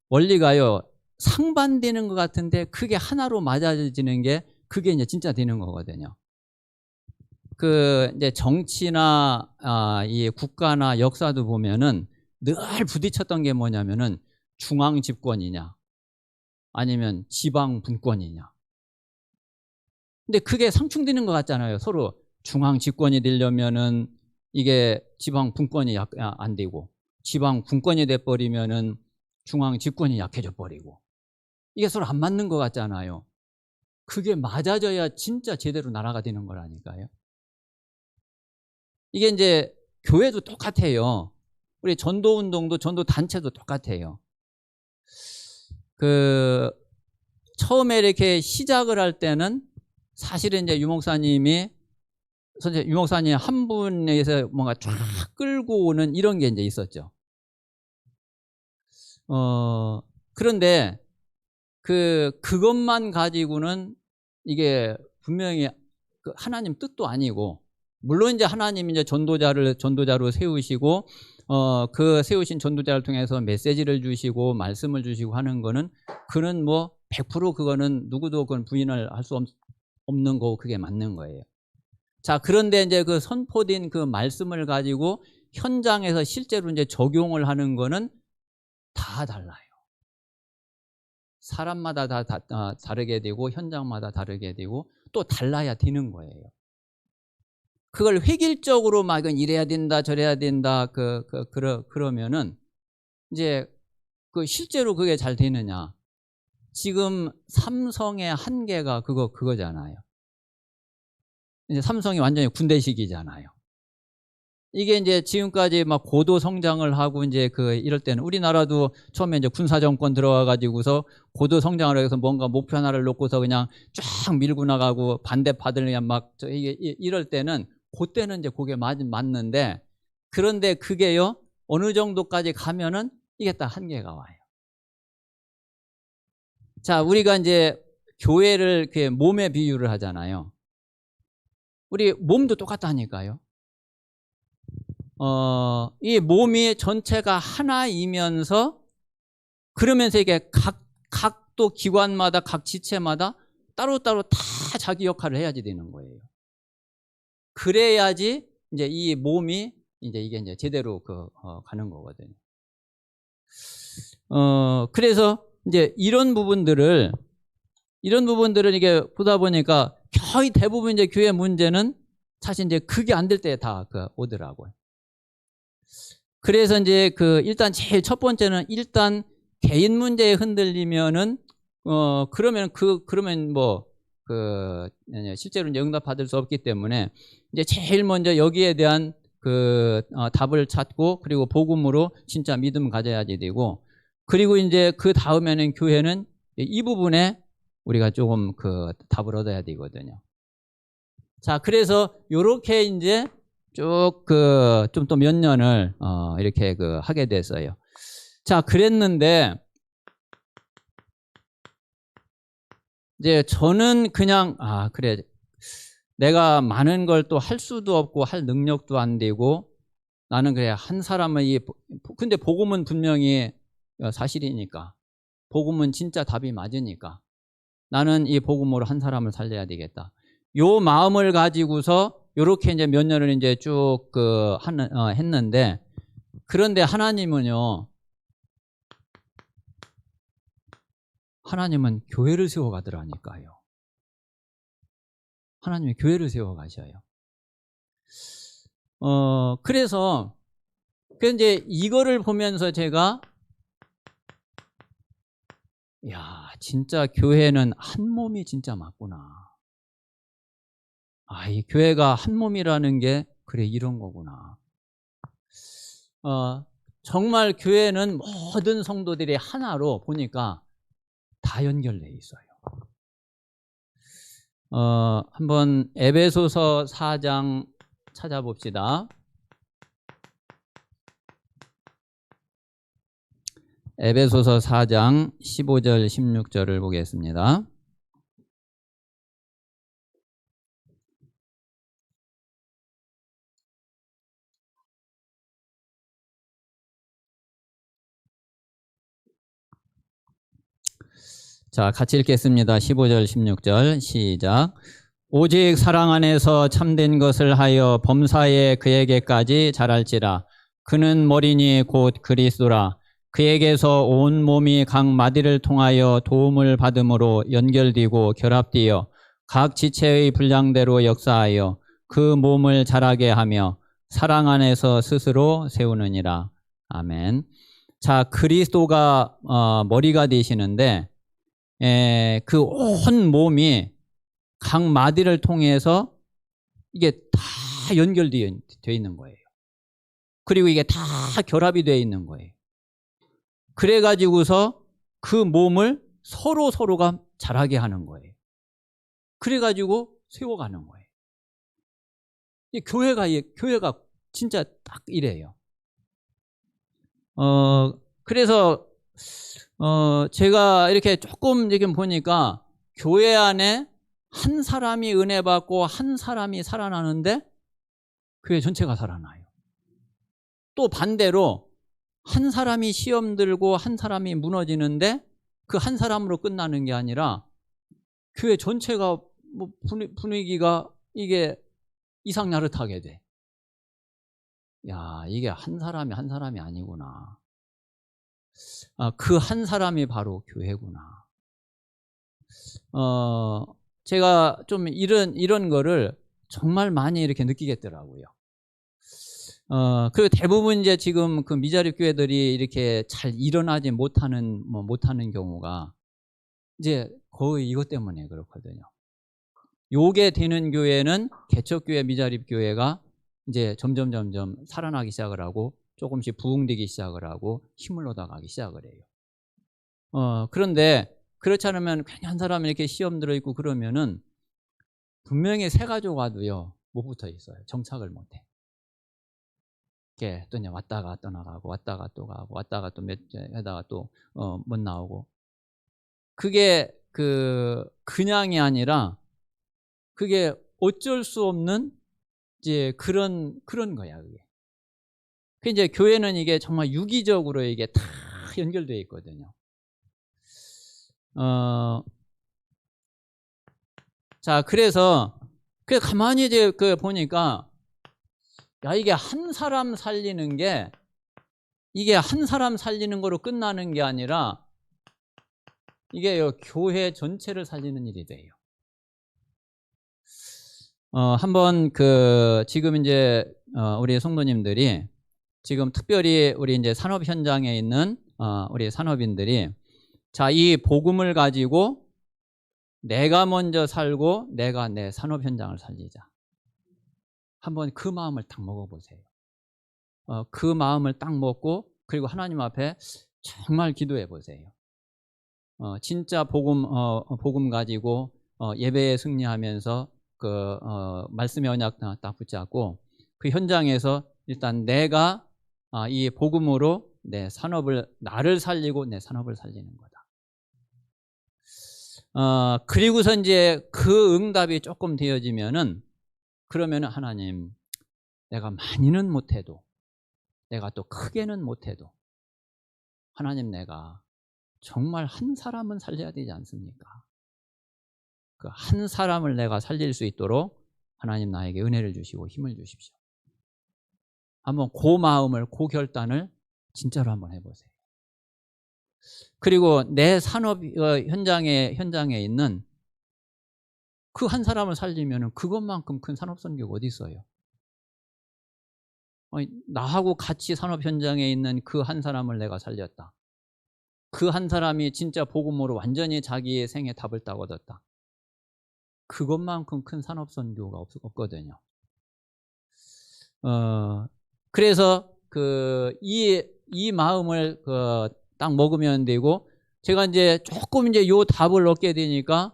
A: 원리가요, 상반되는 것 같은데 그게 하나로 맞아지는 게 그게 이제 진짜 되는 거거든요. 그 이제 정치나 이 국가나 역사도 보면은 늘 부딪혔던 게 뭐냐면은 중앙 집권이냐 아니면 지방 분권이냐. 근데 그게 상충되는 것 같잖아요. 서로 중앙 집권이 되려면은 이게 지방 분권이 안 되고, 지방 분권이 돼 버리면은 중앙 집권이 약해져 버리고, 이게 서로 안 맞는 것 같잖아요. 그게 맞아져야 진짜 제대로 나라가 되는 거라니까요. 이게 이제 교회도 똑같아요. 우리 전도운동도 전도 단체도 똑같아요. 그 처음에 이렇게 시작을 할 때는 사실은 이제 유목사님 한 분에서 뭔가 쫙 끌고 오는 이런 게 이제 있었죠. 그런데 그것만 가지고는 이게 분명히 그 하나님 뜻도 아니고, 물론 이제 하나님 이제 전도자로 세우시고, 그 세우신 전도자를 통해서 메시지를 주시고 말씀을 주시고 하는 거는, 그는 뭐 100% 그거는 누구도 그건 부인을 할 수 없는 거고 그게 맞는 거예요. 자, 그런데 이제 그 선포된 그 말씀을 가지고 현장에서 실제로 이제 적용을 하는 거는 다 달라요. 사람마다 다 다르게 되고 현장마다 다르게 되고 또 달라야 되는 거예요. 그걸 획일적으로 막 이래야 된다 저래야 된다 그러면은 이제 그 실제로 그게 잘 되느냐. 지금 삼성의 한계가 그거잖아요. 이제 삼성이 완전히 군대식이잖아요. 이게 이제 지금까지 막 고도 성장을 하고 이제 이럴 때는 우리나라도 처음에 이제 군사정권 들어와 가지고서 고도 성장을 해서 뭔가 목표 하나를 놓고서 그냥 쫙 밀고 나가고 반대파들 그냥 막 이럴 때는 그때는 이제 그게 맞는데, 그런데 그게요 어느 정도까지 가면은 이게 딱 한계가 와요. 자, 우리가 이제 교회를 이렇게 몸에 비유를 하잖아요. 우리 몸도 똑같다니까요. 이 몸이 전체가 하나이면서, 그러면서 이게 각 또 기관마다 각 지체마다 따로따로 다 자기 역할을 해야지 되는 거예요. 그래야지 이제 이 몸이 이게 이제 제대로 가는 거거든요. 그래서 이제 이런 부분들을 이게 보다 보니까 거의 대부분 이제 교회 문제는 사실 이제 그게 안 될 때 다 오더라고요. 그래서 이제 일단 제일 첫 번째는 일단 개인 문제에 흔들리면은 그러면 뭐 실제로 이제 응답받을 수 없기 때문에 이제 제일 먼저 여기에 대한 답을 찾고, 그리고 복음으로 진짜 믿음 가져야지 되고, 그리고 이제 그 다음에는 교회는 이 부분에 우리가 조금 답을 얻어야 되거든요. 자, 그래서 요렇게 이제 쭉 좀 또 몇 년을 이렇게 하게 됐어요. 자, 그랬는데 이제 저는 그냥 그래, 내가 많은 걸 또 할 수도 없고 할 능력도 안 되고 나는 그래 한 사람을 근데 복음은 분명히 사실이니까, 복음은 진짜 답이 맞으니까 나는 이 복음으로 한 사람을 살려야 되겠다. 요 마음을 가지고서 요렇게 이제 몇 년을 이제 쭉 했는데, 그런데 하나님은 교회를 세워가더라니까요. 하나님이 교회를 세워가셔요. 그래서 이제 이거를 보면서 제가 야, 진짜 교회는 한 몸이 진짜 맞구나. 이 교회가 한 몸이라는 게 그래 이런 거구나. 정말 교회는 모든 성도들이 하나로 보니까 다 연결돼 있어요. 한번 에베소서 4장 찾아봅시다. 에베소서 4장 15절 16절을 보겠습니다. 자, 같이 읽겠습니다. 15절 16절 시작. 오직 사랑 안에서 참된 것을 하여 범사에 그에게까지 자랄지라. 그는 머리니 곧 그리스도라. 그에게서 온 몸이 각 마디를 통하여 도움을 받음으로 연결되고 결합되어 각 지체의 분량대로 역사하여 그 몸을 자라게 하며 사랑 안에서 스스로 세우느니라. 아멘. 자, 그리스도가 머리가 되시는데 그 온 몸이 각 마디를 통해서 이게 다 연결되어 있는 거예요. 그리고 이게 다 결합이 되어 있는 거예요. 그래가지고서 그 몸을 서로가 자라게 하는 거예요. 그래가지고 세워가는 거예요. 이 교회가 진짜 딱 이래요. 그래서 제가 이렇게 조금 지금 보니까 교회 안에 한 사람이 은혜 받고 한 사람이 살아나는데 교회 전체가 살아나요. 또 반대로 한 사람이 시험 들고 한 사람이 무너지는데 그 한 사람으로 끝나는 게 아니라 교회 전체가 뭐 분위기가 이게 이상야릇하게 돼. 야, 이게 한 사람이 아니구나. 그 한 사람이 바로 교회구나. 제가 좀 이런 거를 정말 많이 이렇게 느끼겠더라고요. 그리고 대부분 이제 지금 그 미자립 교회들이 이렇게 잘 일어나지 못하는 경우가 이제 거의 이것 때문에 그렇거든요. 요게 되는 교회는 개척교회, 미자립 교회가 이제 점점 살아나기 시작을 하고 조금씩 부흥되기 시작을 하고 힘을 얻어가기 시작을 해요. 그런데 그렇지 않으면 괜히 한 사람이 이렇게 시험 들어 있고 그러면은 분명히 새 가족 와도요 못 붙어 있어요. 정착을 못 해. 이렇게 또 그냥 왔다가 떠나가고 왔다가 또 가고 왔다가 또 몇 하다가 또 못 나오고, 그게 그냥이 아니라 그게 어쩔 수 없는 이제 그런 거야 그게. 그 이제 교회는 이게 정말 유기적으로 이게 다 연결되어 있거든요. 자, 그래서 가만히 이제 보니까 야, 이게 한 사람 살리는 게 이게 한 사람 살리는 거로 끝나는 게 아니라 이게 교회 전체를 살리는 일이 돼요. 한번 지금 이제 우리 성도님들이 지금 특별히 우리 이제 산업 현장에 있는 우리 산업인들이 자, 이 복음을 가지고 내가 먼저 살고 내가 내 산업 현장을 살리자. 한번 그 마음을 딱 먹어보세요. 그 마음을 딱 먹고 그리고 하나님 앞에 정말 기도해 보세요. 진짜 복음 가지고 예배에 승리하면서 말씀의 언약 딱 붙잡고 그 현장에서 일단 내가 이 복음으로 내 산업을 나를 살리고 내 산업을 살리는 거다. 그리고서 이제 그 응답이 조금 되어지면은 그러면은 하나님 내가 많이는 못해도 내가 또 크게는 못해도 하나님, 내가 정말 한 사람은 살려야 되지 않습니까? 그 한 사람을 내가 살릴 수 있도록 하나님 나에게 은혜를 주시고 힘을 주십시오. 한번 그 마음을, 그 결단을 진짜로 한번 해보세요. 그리고 내 산업 현장에 있는 그 한 사람을 살리면 그것만큼 큰 산업선교가 어디 있어요? 나하고 같이 산업 현장에 있는 그 한 사람을 내가 살렸다. 그 한 사람이 진짜 복음으로 완전히 자기의 생에 답을 딱 얻었다. 그것만큼 큰 산업선교가 없거든요. 그래서 이 마음을 딱 먹으면 되고, 제가 이제 조금 이제 요 답을 얻게 되니까,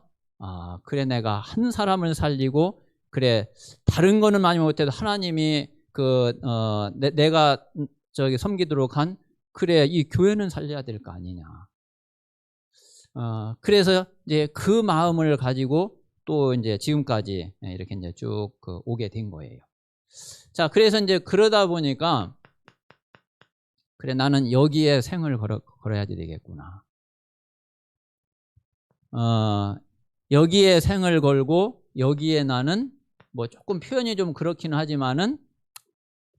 A: 그래, 내가 한 사람을 살리고, 그래, 다른 거는 많이 못해도 하나님이 내가 저기 섬기도록 한, 그래, 이 교회는 살려야 될 거 아니냐. 그래서 이제 그 마음을 가지고 또 이제 지금까지 이렇게 이제 쭉 오게 된 거예요. 자, 그래서 이제 그러다 보니까, 그래, 나는 여기에 생을 걸어야지 되겠구나. 여기에 생을 걸고, 여기에 나는 뭐 조금 표현이 좀 그렇기는 하지만은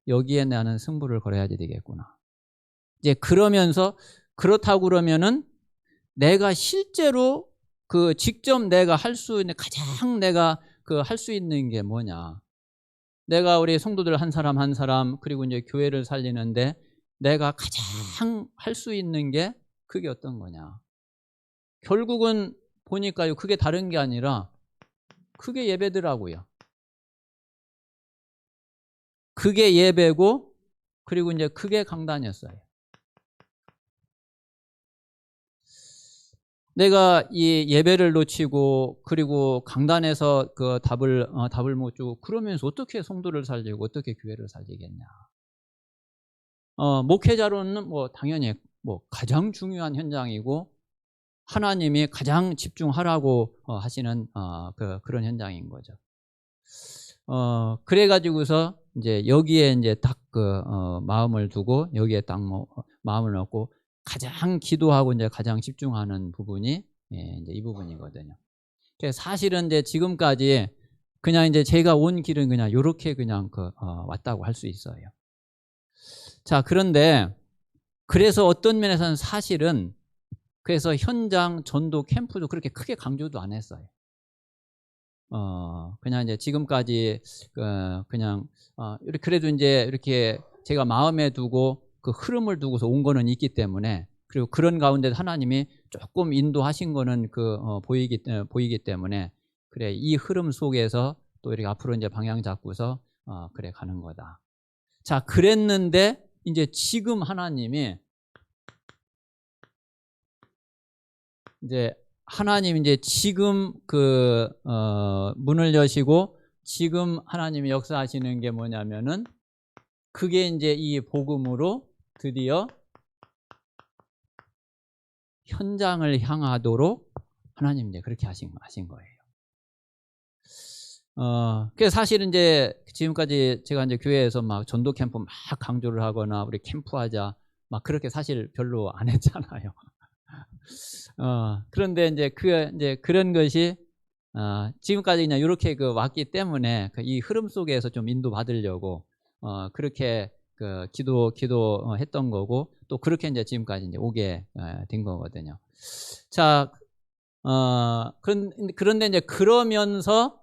A: 여기에 나는 승부를 걸어야지 되겠구나. 이제 그러면서, 그렇다고 그러면은 내가 실제로 직접 내가 할 수 있는, 가장 내가 할 수 있는 게 뭐냐. 내가 우리 성도들 한 사람 한 사람, 그리고 이제 교회를 살리는데 내가 가장 할 수 있는 게 그게 어떤 거냐. 결국은 보니까요, 그게 다른 게 아니라 그게 예배더라고요. 그게 예배고, 그리고 이제 그게 강단이었어요. 내가 이 예배를 놓치고, 그리고 강단에서 그 답을 못 주고, 그러면서 어떻게 성도를 살리고 어떻게 교회를 살리겠냐. 목회자로는 뭐 당연히 뭐 가장 중요한 현장이고, 하나님이 가장 집중하라고 하시는 그런 현장인 거죠. 그래가지고서 이제 여기에 이제 딱 마음을 두고, 여기에 딱 마음을 넣고 가장 기도하고 이제 가장 집중하는 부분이 이제 이 부분이거든요. 그래서 사실은 이제 지금까지 그냥 이제 제가 온 길은 그냥 요렇게 그냥 왔다고 할 수 있어요. 자, 그런데 그래서 어떤 면에서는 사실은, 그래서 현장 전도 캠프도 그렇게 크게 강조도 안 했어요. 그냥 이제 지금까지 그냥 그래도 이제 이렇게 제가 마음에 두고 그 흐름을 두고서 온 거는 있기 때문에, 그리고 그런 가운데 하나님이 조금 인도하신 거는 보이기 때문에, 그래, 이 흐름 속에서 또 이렇게 앞으로 이제 방향 잡고서 그래 가는 거다. 자, 그랬는데 이제 지금 하나님이 이제 지금 문을 여시고 지금 하나님이 역사하시는 게 뭐냐면은, 그게 이제 이 복음으로 드디어 현장을 향하도록 하나님 이제 그렇게 하신 거예요. 그래서 사실은 이제 지금까지 제가 이제 교회에서 막 전도 캠프 막 강조를 하거나 우리 캠프하자 막 그렇게 사실 별로 안 했잖아요. 그런데 이제 그런 것이 지금까지 그냥 이렇게 왔기 때문에 이 흐름 속에서 좀 인도 받으려고 그렇게 기도했던 거고, 또 그렇게 이제 지금까지 이제 오게 된 거거든요. 자, 그런데 이제 그러면서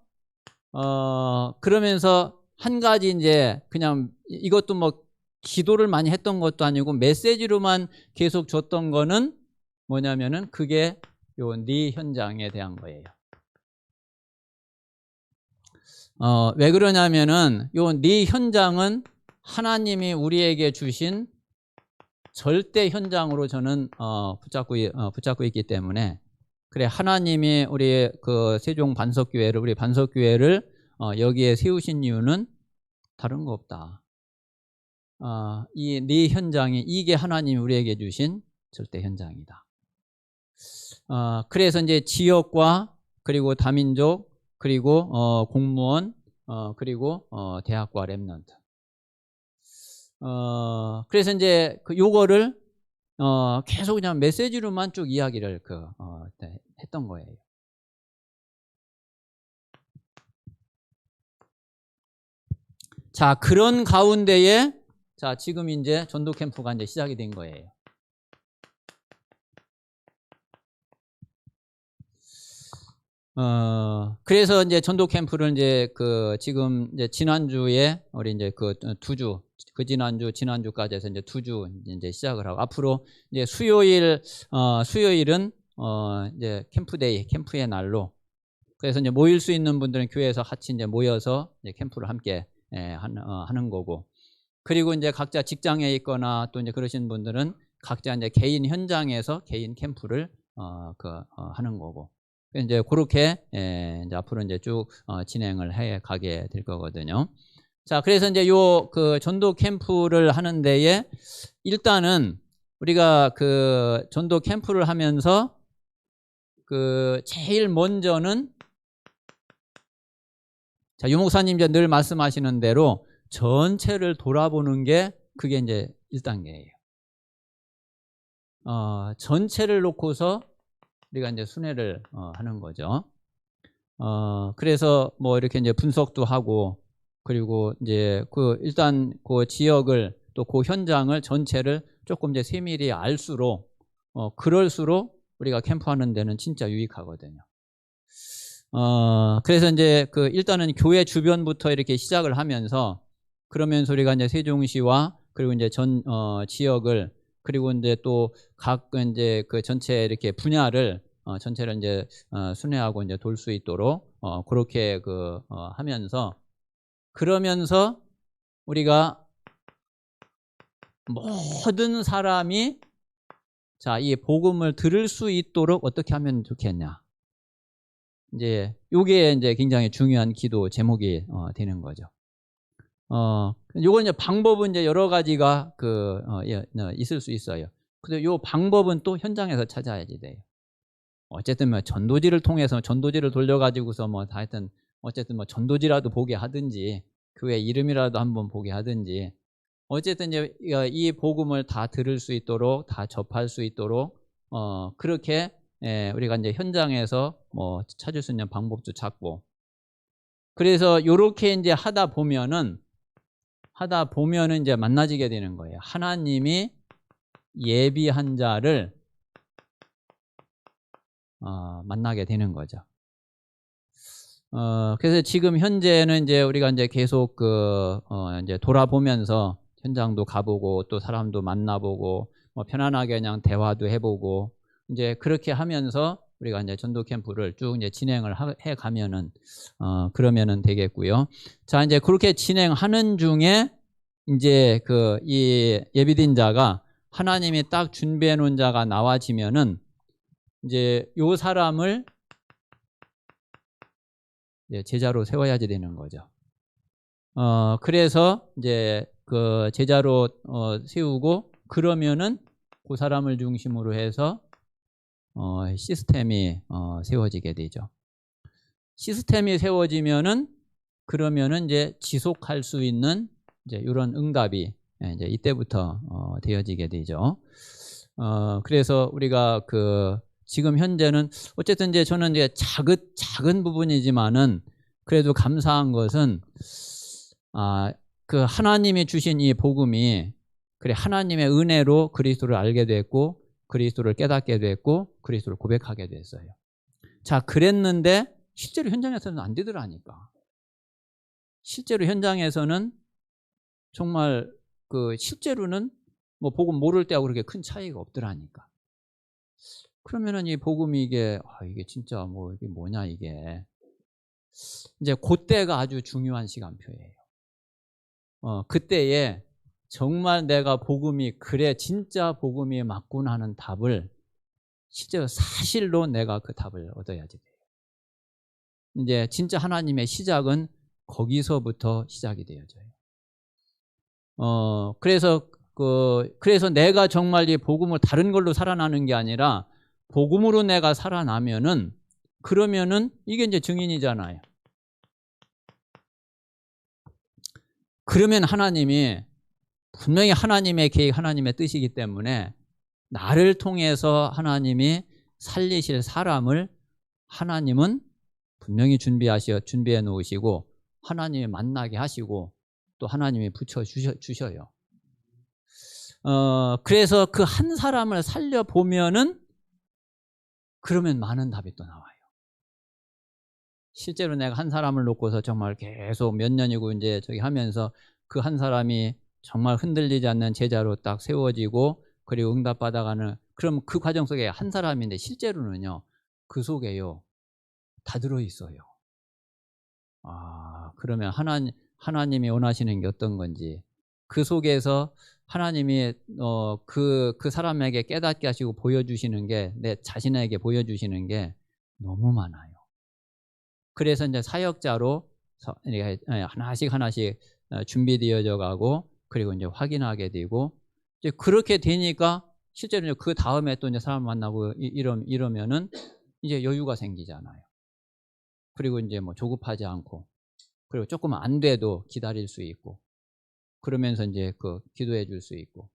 A: 한 가지 이제 그냥 이것도 뭐 기도를 많이 했던 것도 아니고 메시지로만 계속 줬던 거는 뭐냐면은, 그게 요 네 현장에 대한 거예요. 왜 그러냐면은 요 네 현장은 하나님이 우리에게 주신 절대 현장으로 저는 붙잡고 있기 때문에, 그래, 하나님이 우리 세종 반석교회를, 우리 반석교회를 여기에 세우신 이유는 다른 거 없다. 이 네 현장이, 이게 하나님이 우리에게 주신 절대 현장이다. 그래서 이제 지역과, 그리고 다민족, 그리고 공무원, 그리고 대학과 랩런트, 그래서 이제 그 요거를 계속 그냥 메시지로만 쭉 이야기를 했던 거예요. 자, 그런 가운데에 자, 지금 이제 전도 캠프가 이제 시작이 된 거예요. 그래서 이제 전도 캠프를 이제 지금 이제 지난주에 우리 이제 지난주까지 해서 이제 2주 이제 시작을 하고 앞으로 이제 수요일은 이제 캠프의 날로 그래서 이제 모일 수 있는 분들은 교회에서 같이 이제 모여서 이제 캠프를 함께 하는 거고 그리고 이제 각자 직장에 있거나 또 이제 그러신 분들은 각자 이제 개인 현장에서 개인 캠프를 하는 거고 이제 그렇게 이제 앞으로 이제 쭉 진행을 해 가게 될 거거든요. 자, 그래서 이제 요 전도 캠프를 하는 데에 일단은 우리가 전도 캠프를 하면서 제일 먼저는 자, 유 목사님 이제 늘 말씀하시는 대로 전체를 돌아보는 게 그게 이제 1단계예요. 전체를 놓고서 우리가 이제 순회를 하는 거죠. 그래서 뭐 이렇게 이제 분석도 하고 그리고 이제 일단 그 지역을 또 그 현장을 전체를 조금 이제 세밀히 알수록 그럴수록 우리가 캠프하는 데는 진짜 유익하거든요. 그래서 이제 일단은 교회 주변부터 이렇게 시작을 하면서 그러면서 우리가 이제 세종시와 그리고 이제 지역을 그리고 이제 또 각 이제 전체 이렇게 분야를 전체를 이제 순회하고 이제 돌 수 있도록 그렇게 하면서 그러면서 우리가 모든 사람이 자, 이 복음을 들을 수 있도록 어떻게 하면 좋겠냐. 이제 요게 이제 굉장히 중요한 기도 제목이 되는 거죠. 요건 이제 방법은 이제 여러 가지가 있을 수 있어요. 근데 요 방법은 또 현장에서 찾아야지 돼요. 어쨌든 뭐 전도지를 통해서 전도지를 돌려가지고서 뭐 다 하여튼 어쨌든 뭐 전도지라도 보게 하든지 교회 이름이라도 한번 보게 하든지 어쨌든 이제 이 복음을 다 들을 수 있도록 다 접할 수 있도록 그렇게 우리가 이제 현장에서 뭐 찾을 수 있는 방법도 찾고 그래서 요렇게 이제 하다 보면은 이제 만나지게 되는 거예요. 하나님이 예비한 자를 만나게 되는 거죠. 그래서 지금 현재는 이제 우리가 이제 계속 이제 돌아보면서 현장도 가보고 또 사람도 만나보고 뭐 편안하게 그냥 대화도 해보고 이제 그렇게 하면서 우리가 이제 전도 캠프를 쭉 이제 진행을 해 가면은 그러면은 되겠고요. 자, 이제 그렇게 진행하는 중에 이제 이 예비된 자가 하나님이 딱 준비해 놓은 자가 나와지면은 이제 요 사람을 제자로 세워야지 되는 거죠. 그래서 이제 제자로 세우고 그러면은 그 사람을 중심으로 해서 시스템이 세워지게 되죠. 시스템이 세워지면은 그러면은 이제 지속할 수 있는 이제 이런 응답이 이제 이때부터 되어지게 되죠. 그래서 우리가 지금 현재는 어쨌든 이제 저는 이제 작은 부분이지만은 그래도 감사한 것은 하나님이 주신 이 복음이 그래 하나님의 은혜로 그리스도를 알게 됐고 그리스도를 깨닫게 됐고 그리스도를 고백하게 됐어요. 자, 그랬는데 실제로 현장에서는 안 되더라니까. 실제로 현장에서는 정말 실제로는 뭐 복음 모를 때하고 그렇게 큰 차이가 없더라니까. 그러면은 이 복음이 이게 진짜 뭐 이게 뭐냐 이게 이제 그때가 아주 중요한 시간표예요. 그때에 정말 내가 복음이 그래 진짜 복음이 맞구나 하는 답을 실제로 사실로 내가 그 답을 얻어야지 돼요. 이제 진짜 하나님의 시작은 거기서부터 시작이 되어져요. 그래서 내가 정말 이 복음을 다른 걸로 살아나는 게 아니라 복음으로 내가 살아나면은 그러면은 이게 이제 증인이잖아요. 그러면 하나님이 분명히 하나님의 계획, 하나님의 뜻이기 때문에 나를 통해서 하나님이 살리실 사람을 하나님은 분명히 준비해 놓으시고 하나님이 만나게 하시고 또 하나님이 주셔요. 그래서 그 한 사람을 살려보면은 그러면 많은 답이 또 나와요. 실제로 내가 한 사람을 놓고서 정말 계속 몇 년이고 이제 저기 하면서 그 한 사람이 정말 흔들리지 않는 제자로 딱 세워지고 그리고 응답받아가는, 그럼 그 과정 속에 한 사람인데 실제로는요 그 속에요 다 들어있어요. 그러면 하나님이 원하시는 게 어떤 건지, 그 속에서 하나님이 그 사람에게 깨닫게 하시고 보여주시는 게, 내 자신에게 보여주시는 게 너무 많아요. 그래서 이제 사역자로 하나씩 준비되어져 가고 그리고 이제 확인하게 되고, 이제 그렇게 되니까 실제로 그 다음에 또 이제 사람 만나고 이러면은 이제 여유가 생기잖아요. 그리고 이제 뭐 조급하지 않고, 그리고 조금 안 돼도 기다릴 수 있고, 그러면서 이제 그 기도해 줄 수 있고.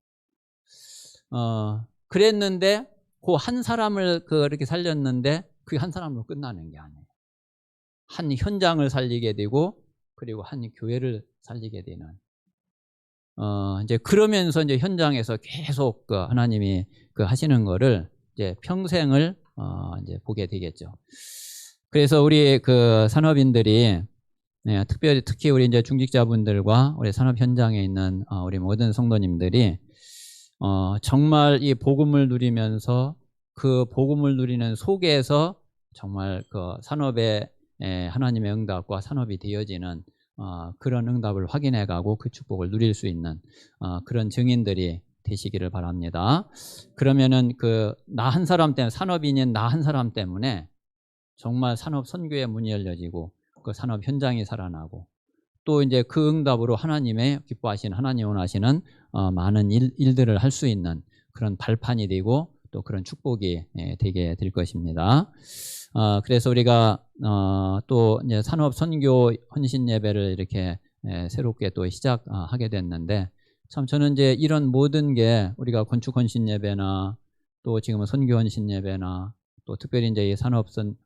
A: 그랬는데 그 한 사람을 그렇게 살렸는데 그게 한 사람으로 끝나는 게 아니에요. 한 현장을 살리게 되고 그리고 한 교회를 살리게 되는, 이제 그러면서 이제 현장에서 계속 그 하나님이 그 하시는 거를 이제 평생을 이제 보게 되겠죠. 그래서 우리 그 산업인들이, 특히 우리 이제 중직자분들과 우리 산업 현장에 있는 우리 모든 성도님들이 정말 이 복음을 누리면서 그 복음을 누리는 속에서 정말 그 산업의 하나님의 응답과 산업이 되어지는 그런 응답을 확인해 가고 그 축복을 누릴 수 있는 그런 증인들이 되시기를 바랍니다. 그러면은 그 나 한 사람 때문에, 산업인인 나 한 사람 때문에 정말 산업 선교의 문이 열려지고 그 산업 현장이 살아나고, 또 이제 그 응답으로 하나님의 기뻐하시는, 하나님 원하시는 많은 일들을 할 수 있는 그런 발판이 되고 또 그런 축복이 되게 될 것입니다. 그래서 우리가 또 이제 산업 선교 헌신 예배를 이렇게 새롭게 또 시작하게 됐는데, 참 저는 이제 이런 모든 게 우리가 건축 헌신 예배나 또 지금은 선교 헌신 예배나 또 특별히 이제 이 산업선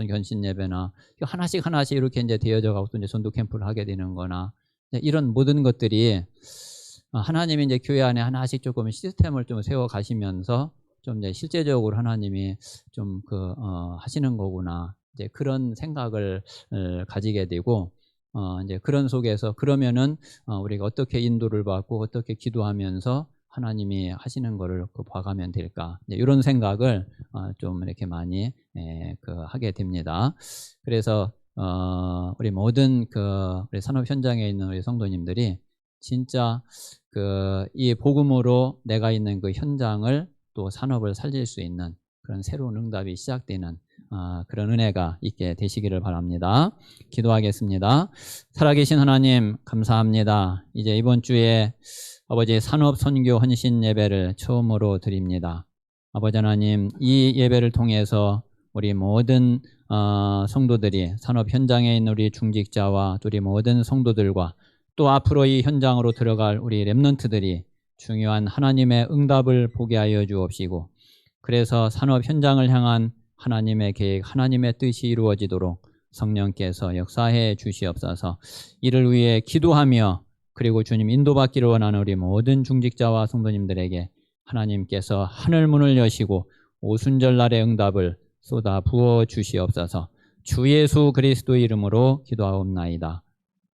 A: 헌신 예배나 하나씩 이렇게 이제 되어져 가고 또 이제 전도 캠프를 하게 되는 거나, 이런 모든 것들이 하나님이 이제 교회 안에 하나씩 조금 시스템을 좀 세워 가시면서 좀 이제 실제적으로 하나님이 좀 하시는 거구나, 이제 그런 생각을 가지게 되고, 이제 그런 속에서 그러면은 우리가 어떻게 인도를 받고 어떻게 기도하면서 하나님이 하시는 거를 봐가면 될까, 이런 생각을 좀 이렇게 많이 하게 됩니다. 그래서 우리 모든 우리 산업 현장에 있는 우리 성도님들이 진짜 이 복음으로 내가 있는 그 현장을 또 산업을 살릴 수 있는 그런 새로운 응답이 시작되는 그런 은혜가 있게 되시기를 바랍니다. 기도하겠습니다. 살아계신 하나님 감사합니다. 이제 이번 주에 아버지 산업 선교 헌신 예배를 처음으로 드립니다. 아버지 하나님, 이 예배를 통해서 우리 모든 성도들이, 산업 현장에 있는 우리 중직자와 우리 모든 성도들과 또 앞으로 이 현장으로 들어갈 우리 렘넌트들이 중요한 하나님의 응답을 보게 하여 주옵시고, 그래서 산업 현장을 향한 하나님의 계획, 하나님의 뜻이 이루어지도록 성령께서 역사해 주시옵소서. 이를 위해 기도하며 그리고 주님 인도받기를 원하는 우리 모든 중직자와 성도님들에게 하나님께서 하늘 문을 여시고 오순절 날의 응답을 쏟아 부어 주시옵소서. 주 예수 그리스도의 이름으로 기도하옵나이다.